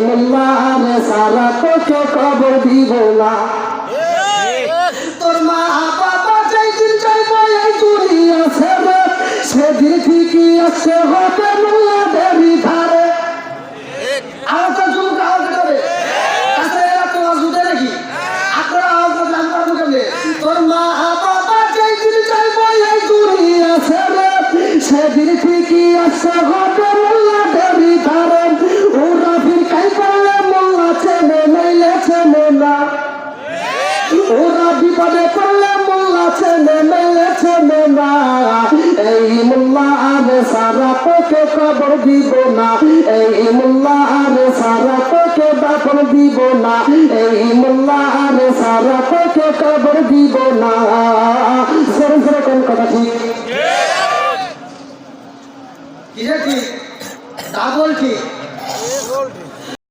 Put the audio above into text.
মোল্লারে সারা তোকে কবর দিব না। তোর মা বাবা যেদিন যাইব এই দুনিয়া ছেড়ে, সেদিন ঠিকই আছে হবে মোল্লাদেরই ধারে। আওয়াজ শুনুক, আওয়াজ করে কাছে এত আওয়াজ উঠে নাকি? আপনারা আওয়াজ করলে আমি পারবো কেমনে? তোর মা বাবা যেদিন যাইব এই দুনিয়া ছেড়ে, সেদিন ঠিকই আছে হবে মোল্লাদেরই ধারে। ওরা ভিড়কাই করলে মোল্লা চেনে নইলে চেনে না, ওরা বিপদে পড়লে মোল্লা চেনে নইলে চেনে না। এই মোল্লা আরে সারা তোকে কবর দিব না, এই মোল্লা আরে সারা তোকে দাফন দিব না, এই মোল্লা আরে সারা তোকে কবর দিব না। সরে সরে কোন কথা ঠিক? কিসের ঠিক? ডাবল ঠিক।